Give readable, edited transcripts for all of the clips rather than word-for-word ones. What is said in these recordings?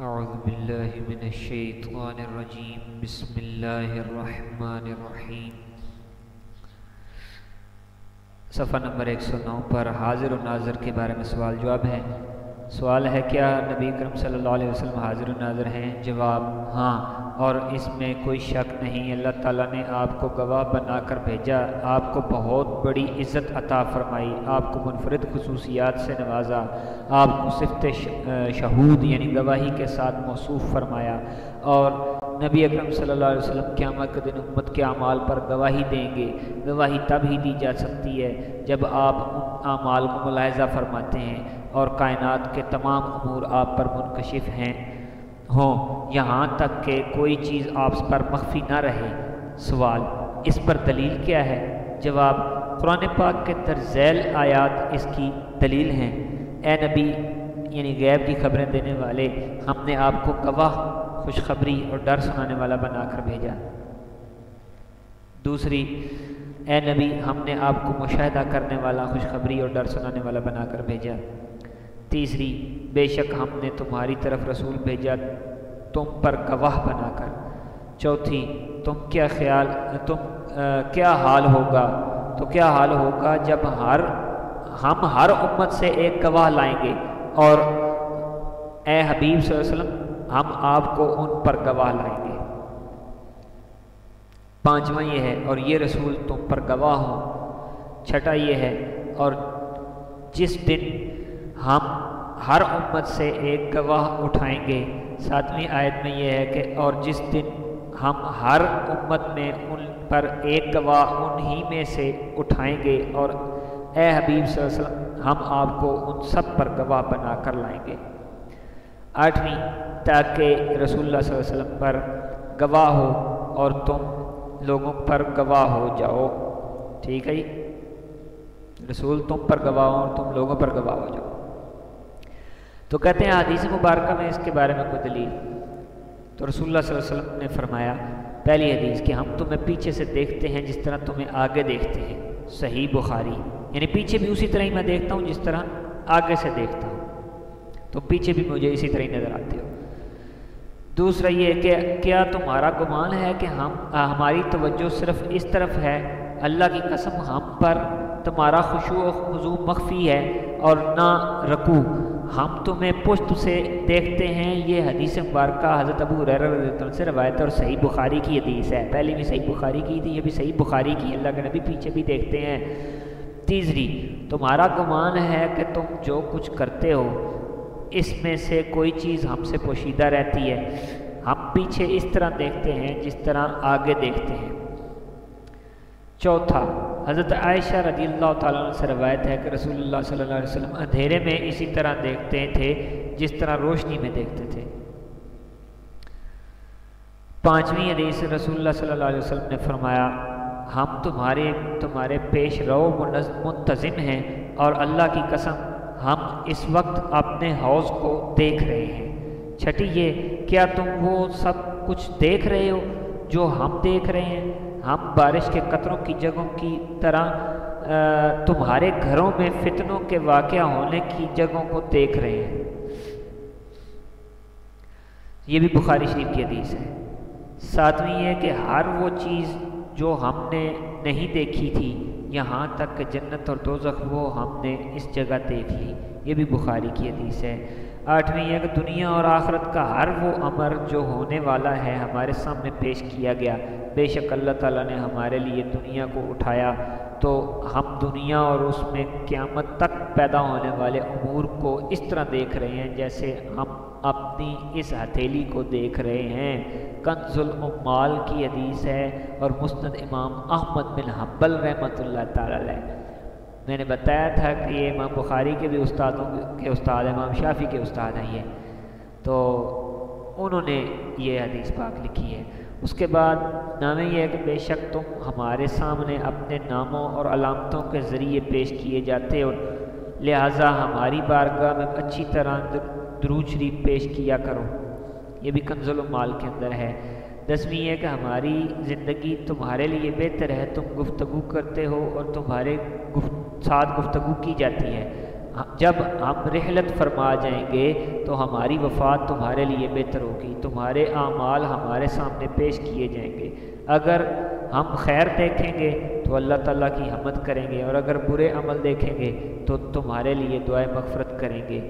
اعوذ باللہ من الشیطان الرجیم بسم اللہ الرحمن الرحیم۔ صفحہ نمبر 109 پر حاضر و ناظر کے بارے میں سوال جواب ہے۔ سوال ہے کیا نبی کرم صلی اللہ علیہ وسلم حاضر و ناظر ہیں؟ جواب ہاں، اور اس میں کوئی شک نہیں۔ اللہ تعالیٰ نے آپ کو گواہ بنا کر بھیجا، آپ کو بہت بڑی عزت عطا فرمائی، آپ کو منفرد خصوصیات سے نوازا، آپ کو صفت شہود یعنی گواہی کے ساتھ موصوف فرمایا، اور نبی اکرم صلی اللہ علیہ وسلم قیامت کے دن امت کے اعمال پر گواہی دیں گے۔ گواہی تب ہی دی جا سکتی ہے جب آپ ان اعمال کو ملاحظہ فرماتے ہیں اور کائنات کے تمام امور آپ پر منکشف ہوں، یہاں تک کہ کوئی چیز آپ پر مخفی نہ رہے۔ سوال، اس پر دلیل کیا ہے؟ جواب، قرآن پاک کے درذیل آیات اس کی دلیل ہیں۔ اے نبی یعنی غیب کی خبریں دینے والے، ہم نے آپ کو گواہ، خوشخبری اور ڈر سنانے والا بنا کر بھیجا۔ دوسری، اے نبی ہم نے آپ کو مشاہدہ کرنے والا، خوشخبری اور ڈر سنانے والا بنا کر بھیجا۔ تیسری، بے شک ہم نے تمہاری طرف رسول بھیجا تم پر گواہ بنا کر۔ چوتھی، کیا حال ہوگا جب ہم ہر امت سے ایک گواہ لائیں گے، اور اے حبیب صلی اللہ علیہ وسلم ہم آپ کو ان پر گواہ لائیں گے۔ پانچواں یہ ہے، اور یہ رسول تم پر گواہ ہوں۔ چھٹا یہ ہے، اور جس دن ہم ہر امت سے ایک گواہ اٹھائیں گے۔ ساتویں آیت میں یہ ہے کہ اور جس دن ہم ہر امت میں ان پر ایک گواہ انہی میں سے اٹھائیں گے، اور اے حبیب صلی اللہ علیہ وسلم ہم آپ کو ان سب پر گواہ بنا کر لائیں گے۔ آٹھویں، تاکہ رسول اللہ صلی اللہ علیہ وسلم پر گواہ ہو اور تم لوگوں پر گواہ ہو جاؤ۔ ٹھیک ہے جی، رسول تم پر گواہ ہو اور تم لوگوں پر گواہ ہو جاؤ۔ تو کہتے ہیں حدیث مبارکہ میں اس کے بارے میں کوئی دلیل؟ تو رسول اللہ صلی اللہ علیہ وسلم نے فرمایا، پہلی حدیث کہ ہم تمہیں پیچھے سے دیکھتے ہیں جس طرح تمہیں آگے دیکھتے ہیں، صحیح بخاری، یعنی پیچھے بھی اسی طرح ہی میں دیکھتا ہوں جس طرح آگے سے دیکھتا ہوں، تو پیچھے بھی مجھے اسی طرح ہی نظر آتے ہو۔ دوسرا یہ کہ کیا تمہارا گمان ہے کہ ہماری توجہ صرف اس طرف ہے؟ اللہ کی قسم ہم پر تمہارا خشوع و خضوع مخفی ہے اور نہ رکوع، ہم تمہیں پشت سے دیکھتے ہیں۔ یہ حدیث مبارکہ حضرت ابو ہریرہ رضی اللہ عنہ سے روایت ہے اور صحیح بخاری کی حدیث ہے۔ پہلی بھی صحیح بخاری کی تھی، یہ بھی صحیح بخاری کی۔ اللہ کے نبی پیچھے بھی دیکھتے ہیں۔ تیسری، تمہارا گمان ہے کہ تم جو کچھ کرتے ہو اس میں سے کوئی چیز ہم سے پوشیدہ رہتی ہے، ہم پیچھے اس طرح دیکھتے ہیں جس طرح آگے دیکھتے ہیں۔ چوتھا، حضرت عائشہ رضی اللہ تعالیٰ عنہ سے روایت ہے کہ رسول اللہ صلی اللہ علیہ وسلم اندھیرے میں اسی طرح دیکھتے تھے جس طرح روشنی میں دیکھتے تھے۔ پانچویں حدیث، رسول اللہ صلی اللہ علیہ وسلم نے فرمایا، ہم تمہارے پیش رو منتظم ہیں، اور اللہ کی قسم ہم اس وقت اپنے حوض کو دیکھ رہے ہیں۔ چھٹی یہ، کیا تم وہ سب کچھ دیکھ رہے ہو جو ہم دیکھ رہے ہیں؟ ہم بارش کے قطروں کی جگہوں کی طرح تمہارے گھروں میں فتنوں کے واقع ہونے کی جگہوں کو دیکھ رہے ہیں۔ یہ بھی بخاری شریف کی حدیث ہے۔ ساتویں یہ کہ ہر وہ چیز جو ہم نے نہیں دیکھی تھی، یہاں تک کہ جنت اور دوزخ، وہ ہم نے اس جگہ دیکھ لی۔ یہ بھی بخاری کی حدیث ہے۔ آٹھویں یہ کہ دنیا اور آخرت کا ہر وہ امر جو ہونے والا ہے ہمارے سامنے پیش کیا گیا۔ بے شک اللہ تعالیٰ نے ہمارے لیے دنیا کو اٹھایا تو ہم دنیا اور اس میں قیامت تک پیدا ہونے والے امور کو اس طرح دیکھ رہے ہیں جیسے ہم اپنی اس ہتھیلی کو دیکھ رہے ہیں۔ کنز العمال کی حدیث ہے اور مسند امام احمد بن حنبل رحمۃ اللہ تعالیٰ علیہ۔ میں نے بتایا تھا کہ یہ امام بخاری کے بھی استادوں کے استاد، امام شافعی کے استاد ہیں یہ، تو انہوں نے یہ حدیث پاک لکھی ہے۔ اس کے بعد نامے یہ ہے کہ بے شک تم ہمارے سامنے اپنے ناموں اور علامتوں کے ذریعے پیش کیے جاتے ہو، لہٰذا ہماری بارگاہ میں اچھی طرح درود شریف پیش کیا کرو۔ یہ بھی کنز العمال کے اندر ہے۔ 10ویں یہ کہ ہماری زندگی تمہارے لیے بہتر ہے، تم گفتگو کرتے ہو اور تمہارے ساتھ گفتگو کی جاتی ہے، جب ہم رحلت فرما جائیں گے تو ہماری وفات تمہارے لیے بہتر ہوگی، تمہارے اعمال ہمارے سامنے پیش کیے جائیں گے۔ اگر ہم خیر دیکھیں گے تو اللہ تعالیٰ کی حمد کریں گے، اور اگر برے عمل دیکھیں گے تو تمہارے لیے دعائے مغفرت کریں گے۔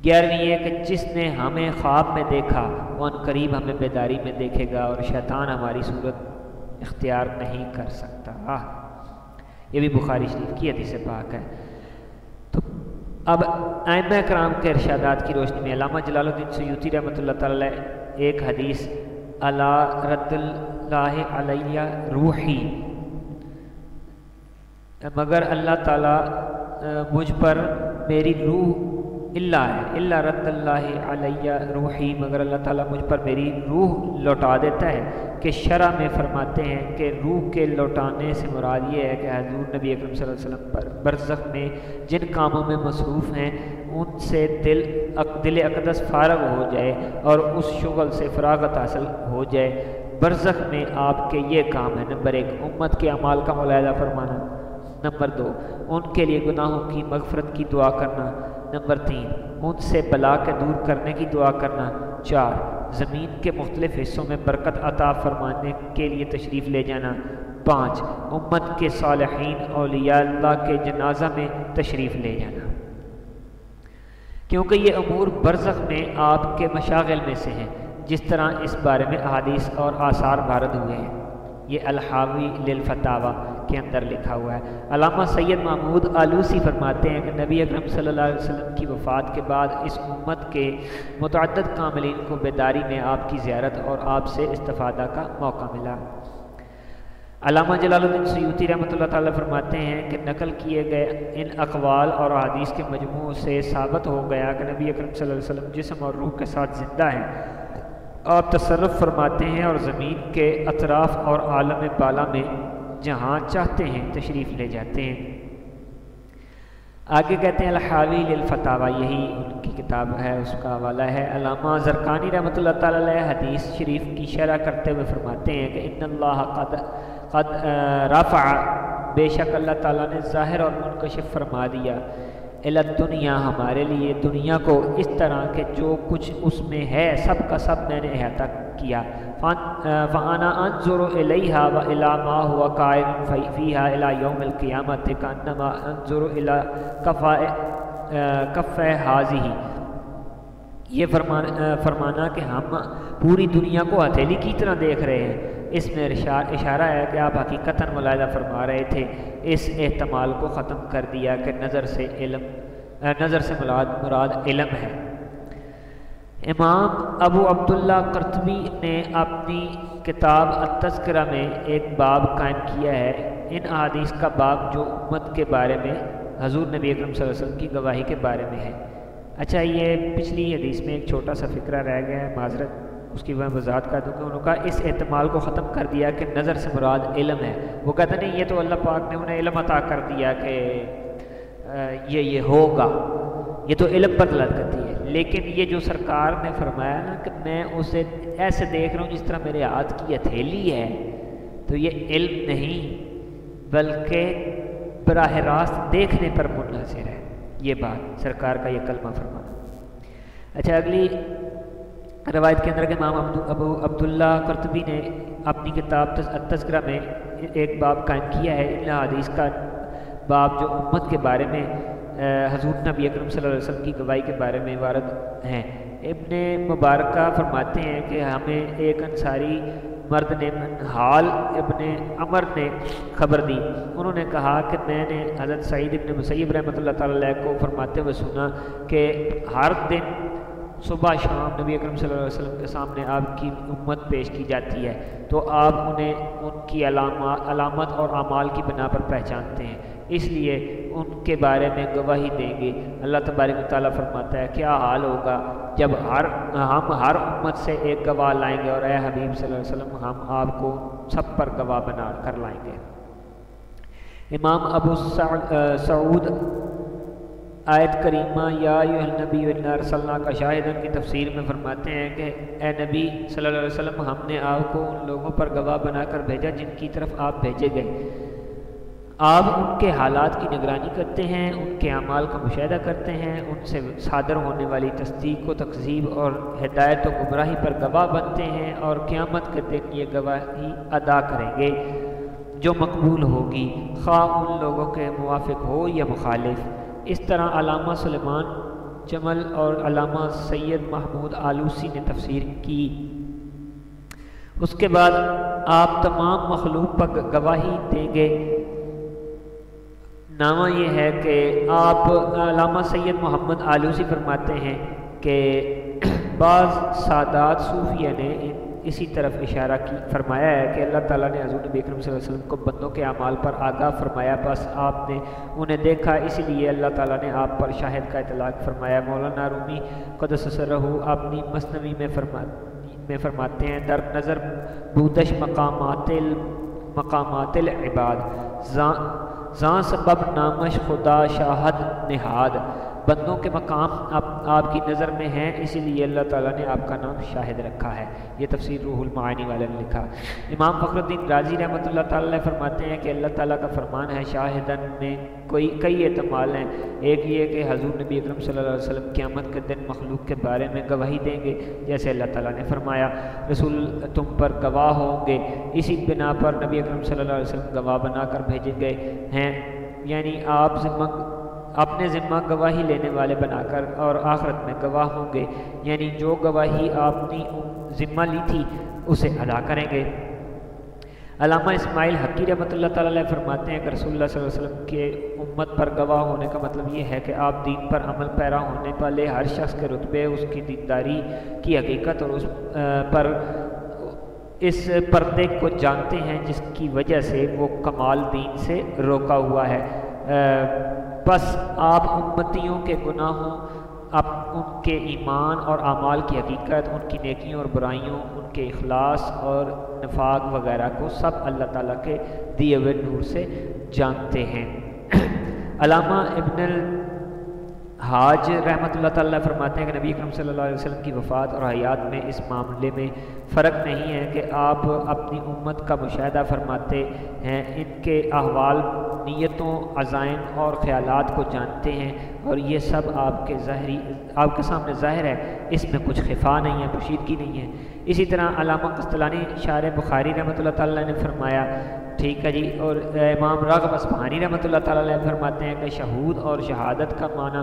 11ویں یہ کہ جس نے ہمیں خواب میں دیکھا وہ ان قریب ہمیں بیداری میں دیکھے گا، اور شیطان ہماری صورت اختیار نہیں کر سکتا۔ یہ بھی بخاری شریف کی حدیث پاک ہے۔ تو اب ائمہ کرام کے ارشادات کی روشنی میں علامہ جلال الدین سیوطی رحمۃ اللہ تعالی ایک حدیث الا رد اللہ علیہ روحی، مگر اللہ تعالیٰ مجھ پر میری روح اللہ رد اللہ علیہ روحی، مگر اللہ تعالیٰ مجھ پر میری روح لوٹا دیتا ہے۔ کہ شرع میں فرماتے ہیں کہ روح کے لوٹانے سے مراد یہ ہے کہ حضور نبی اکرم صلی اللہ علیہ وسلم پر برزخ میں جن کاموں میں مصروف ہیں ان سے دل اقدس فارغ ہو جائے اور اس شغل سے فراغت حاصل ہو جائے۔ برزخ میں آپ کے یہ کام ہے: نمبر 1 امت کے اعمال کا ملاحظہ فرمانا، نمبر 2 ان کے لیے گناہوں کی مغفرت کی دعا کرنا، نمبر 3 ان سے بلا کے دور کرنے کی دعا کرنا، 4 زمین کے مختلف حصوں میں برکت عطا فرمانے کے لیے تشریف لے جانا، 5 امت کے صالحین اولیاء اللہ کے جنازہ میں تشریف لے جانا۔ کیونکہ یہ امور برزخ میں آپ کے مشاغل میں سے ہیں، جس طرح اس بارے میں احادیث اور آثار وارد ہوئے ہیں۔ یہ الحاوی للفتاوی کے اندر لکھا ہوا ہے۔ علامہ سید محمود آلوسی فرماتے ہیں کہ نبی اکرم صلی اللہ علیہ وسلم کی وفات کے بعد اس امت کے متعدد کاملین کو بیداری میں آپ کی زیارت اور آپ سے استفادہ کا موقع ملا۔ علامہ جلال الدین سیوطی رحمۃ اللہ تعالیٰ فرماتے ہیں کہ نقل کیے گئے ان اقوال اور احادیث کے مجموع سے ثابت ہو گیا کہ نبی اکرم صلی اللہ علیہ وسلم جسم اور روح کے ساتھ زندہ ہیں۔ آپ تصرف فرماتے ہیں اور زمین کے اطراف اور عالم بالا میں جہاں چاہتے ہیں تشریف لے جاتے ہیں۔ آگے کہتے ہیں الحاوی للفتاوی، یہی ان کی کتاب ہے، اس کا حوالہ ہے۔ علامہ زرقانی رحمۃ اللہ تعالیٰ علیہ حدیث شریف کی شرح کرتے ہوئے فرماتے ہیں کہ ان اللہ قد رفع، بے شک اللہ تعالیٰ نے ظاہر اور منکشف فرما دیا، الی الدنیا، ہمارے لیے دنیا کو، اس طرح کہ جو کچھ اس میں ہے سب کا سب میں نے احاطہ کیا۔ فانا انظر الیہا و الی ما هو قائم فیہا الی یوم القیامۃ کانما انظر الی کف ھذہ، یہ فرمانا کہ ہم پوری دنیا کو ہتھیلی کی طرح دیکھ رہے ہیں۔ اس میں اشارہ ہے کہ آپ حقیقتاً ملاحظہ فرما رہے تھے۔ اس احتمال کو ختم کر دیا کہ نظر سے مراد علم ہے۔ امام ابو عبداللہ قرطبی نے اپنی کتاب التذکرہ میں ایک باب قائم کیا ہے، ان احادیث کا باب جو امت کے بارے میں حضور نبی اکرم صلی اللہ علیہ وسلم کی گواہی کے بارے میں ہے۔ اچھا، یہ پچھلی حدیث میں ایک چھوٹا سا فقرہ رہ گیا ہے، معذرت اس کی میں وضاحت کر دوں کہ انہوں نے کہا اس احتمال کو ختم کر دیا کہ نظر سے مراد علم ہے۔ وہ کہتے نہیں، یہ تو اللہ پاک نے انہیں علم عطا کر دیا کہ یہ ہوگا، یہ تو علم پر دلالت کرتی ہے، لیکن یہ جو سرکار نے فرمایا نا کہ میں اسے ایسے دیکھ رہا ہوں جس طرح میرے ہاتھ کی ہتھیلی ہے، تو یہ علم نہیں بلکہ براہ راست دیکھنے پر منحصر ہے، یہ بات سرکار کا یہ کلمہ فرمانا۔ اچھا، اگلی روایت کے اندر کہ امام ابو عبداللہ قرطبی نے اپنی کتاب التذکرہ میں ایک باب قائم کیا ہے، ان حدیث کا باب جو امت کے بارے میں حضور نبی اکرم صلی اللہ علیہ وسلم کی گواہی کے بارے میں وارد ہیں۔ ابن مبارکہ فرماتے ہیں کہ ہمیں ایک انصاری مرد نے حال ابن عمر نے خبر دی، انہوں نے کہا کہ میں نے حضرت سعید ابن مسیب رحمۃ اللہ تعالیٰ علیہ کو فرماتے ہوئے سنا کہ ہر دن صبح شام نبی اکرم صلی اللہ علیہ وسلم کے سامنے آپ کی امت پیش کی جاتی ہے، تو آپ انہیں ان کی علامت اور اعمال کی بنا پر پہچانتے ہیں، اس لیے ان کے بارے میں گواہی دیں گے۔ اللہ تبارک و تعالیٰ فرماتا ہے کیا حال ہوگا جب ہم ہر امت سے ایک گواہ لائیں گے، اور اے حبیب صلی اللہ علیہ وسلم ہم آپ کو سب پر گواہ بنا کر لائیں گے۔ امام ابو سعود آیت کریمہ یا ایھا النبی انا ارسلناک شاہدا کی تفسیر میں فرماتے ہیں کہ اے نبی صلی اللہ علیہ وسلم ہم نے آپ کو ان لوگوں پر گواہ بنا کر بھیجا جن کی طرف آپ بھیجے گئے۔ آپ ان کے حالات کی نگرانی کرتے ہیں، ان کے اعمال کا مشاہدہ کرتے ہیں، ان سے صادر ہونے والی تصدیق و تکذیب اور ہدایت و گمراہی پر گواہ بنتے ہیں، اور قیامت کے دن یہ گواہی ادا کریں گے جو مقبول ہوگی، خواہ ان لوگوں کے موافق ہو یا مخالف۔ اس طرح علامہ سلیمان جمل اور علامہ سید محمود آلوسی نے تفسیر کی۔ اس کے بعد آپ تمام مخلوق پر گواہی دیں گے۔ نامہ یہ ہے کہ آپ علامہ سید محمد آلوسی فرماتے ہیں کہ بعض سادات صوفیہ نے اسی طرف اشارہ فرمایا ہے کہ اللہ تعالیٰ نے حضور نبی اکرم صلی اللہ علیہ وسلم کو بندوں کے اعمال پر آگاہ فرمایا، بس آپ نے انہیں دیکھا، اسی لیے اللہ تعالیٰ نے آپ پر شاہد کا اطلاق فرمایا۔ مولانا رومی قدس سرہ اپنی مثنوی میں فرماتے ہیں، در نظر بودش مقامات العباد زاں سبب نامش خدا شاہد نہاد، بندوں کے مقام آپ کی نظر میں ہیں، اسی لیے اللہ تعالیٰ نے آپ کا نام شاہد رکھا ہے۔ یہ تفسیر روح المعانی والے نے لکھا۔ امام فخر الدین رازی رحمۃ اللہ تعالیٰ فرماتے ہیں کہ اللہ تعالیٰ کا فرمان ہے، شاہدن میں کئی احتمال ہیں۔ ایک یہ کہ حضور نبی اکرم صلی اللہ علیہ وسلم قیامت کے دن مخلوق کے بارے میں گواہی دیں گے، جیسے اللہ تعالیٰ نے فرمایا رسول تم پر گواہ ہوں گے، اسی بنا پر نبی اکرم صلی اللہ علیہ وسلم گواہ بنا کر بھیجے گئے ہیں، یعنی آپ اپنے ذمہ گواہی لینے والے بنا کر، اور آخرت میں گواہ ہوں گے، یعنی جو گواہی آپ نے ذمہ لی تھی اسے ادا کریں گے۔ علامہ اسماعیل حقی رحمۃ اللہ تعالیٰ علیہ فرماتے ہیں کہ رسول اللہ صلی اللہ علیہ وسلم کے امت پر گواہ ہونے کا مطلب یہ ہے کہ آپ دین پر عمل پیرا ہونے والے ہر شخص کے رتبے، اس کی دینداری کی حقیقت اور اس پردے کو جانتے ہیں جس کی وجہ سے وہ کمال دین سے روکا ہوا ہے۔ بس آپ امتیوں کے گناہوں، ان کے ایمان اور اعمال کی حقیقت، ان کی نیکیوں اور برائیوں، ان کے اخلاص اور نفاق وغیرہ کو سب اللہ تعالیٰ کے دیے ہوئے نور سے جانتے ہیں۔ علامہ ابن الحاج رحمۃ اللہ تعالیٰ فرماتے ہیں کہ نبی اکرم صلی اللہ علیہ وسلم کی وفات اور حیات میں اس معاملے میں فرق نہیں ہے کہ آپ اپنی امت کا مشاہدہ فرماتے ہیں، ان کے احوال، نیتوں، عزائم اور خیالات کو جانتے ہیں، اور یہ سب آپ کے سامنے ظاہر ہے، اس میں کچھ خفا نہیں ہے، پوشیدگی نہیں ہے۔ اسی طرح علامہ قسطلانی شارح بخاری رحمۃ اللہ تعالیٰ نے فرمایا، ٹھیک ہے جی، اور امام راغب اصفہانی رحمۃ اللہ تعالیٰ علیہ فرماتے ہیں کہ شہود اور شہادت کا معنی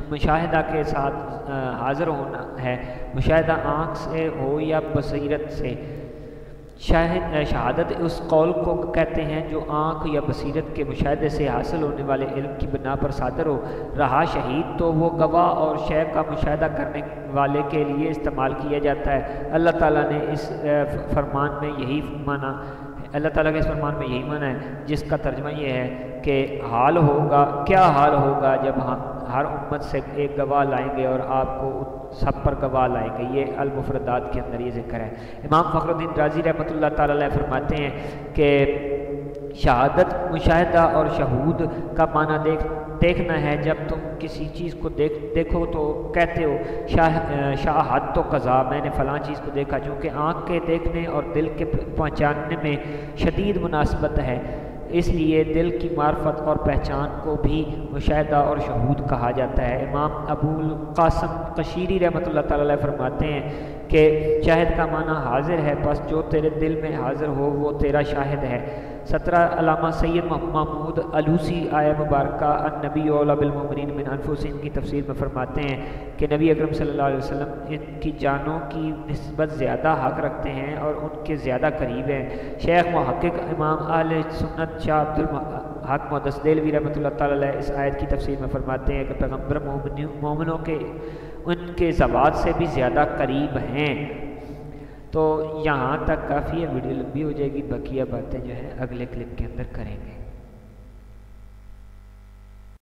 مشاہدہ کے ساتھ حاضر ہونا ہے، مشاہدہ آنکھ سے ہو یا بصیرت سے۔ شہادت اس قول کو کہتے ہیں جو آنکھ یا بصیرت کے مشاہدے سے حاصل ہونے والے علم کی بنا پر صادر ہو۔ رہا شہید تو وہ گواہ اور شے کا مشاہدہ کرنے والے کے لیے استعمال کیا جاتا ہے۔ اللہ تعالیٰ نے اس فرمان میں یہی معنی اللہ تعالیٰ کے اس فرمان میں یہی معنی ہے، جس کا ترجمہ یہ ہے کہ کیا حال ہوگا جب ہر امت سے ایک گواہ لائیں گے اور آپ کو سب پر گواہ لائیں گے۔ یہ المفردات کے اندر یہ ذکر ہے۔ امام فخر الدین رازی رحمۃ اللہ تعالیٰ علیہ فرماتے ہیں کہ شہادت مشاہدہ اور شہود کا معنی دیکھنا ہے۔ جب تم کسی چیز کو دیکھو تو کہتے ہو شاہد تو قضا، میں نے فلاں چیز کو دیکھا، چونکہ آنکھ کے دیکھنے اور دل کے پہچاننے میں شدید مناسبت ہے، اس لیے دل کی معرفت اور پہچان کو بھی مشاہدہ اور شہود کہا جاتا ہے۔ امام ابو القاسم قشیری رحمۃ اللہ تعالیٰ علیہ فرماتے ہیں کہ شاہد کا معنی حاضر ہے، بس جو تیرے دل میں حاضر ہو وہ تیرا شاہد ہے۔ 17 علامہ سید محمود آلوسی آیہ مبارکہ النبی اولی بالمؤمنین من انفسہم کی تفسیر میں فرماتے ہیں کہ نبی اکرم صلی اللہ علیہ وسلم ان کی جانوں کی نسبت زیادہ حق رکھتے ہیں اور ان کے زیادہ قریب ہیں۔ شیخ محقق امام اہل سنت شاہ عبد الحق محدث دہلوی رحمۃ اللہ تعالیٰ علیہ اس آیت کی تفسیر میں فرماتے ہیں کہ پیغمبر مومنوں کے ان کے ذوات سے بھی زیادہ قریب ہیں۔ تو یہاں تک کافی ہے، ویڈیو لمبی ہو جائے گی، بقیہ باتیں جو ہیں اگلے کلپ کے اندر کریں گے۔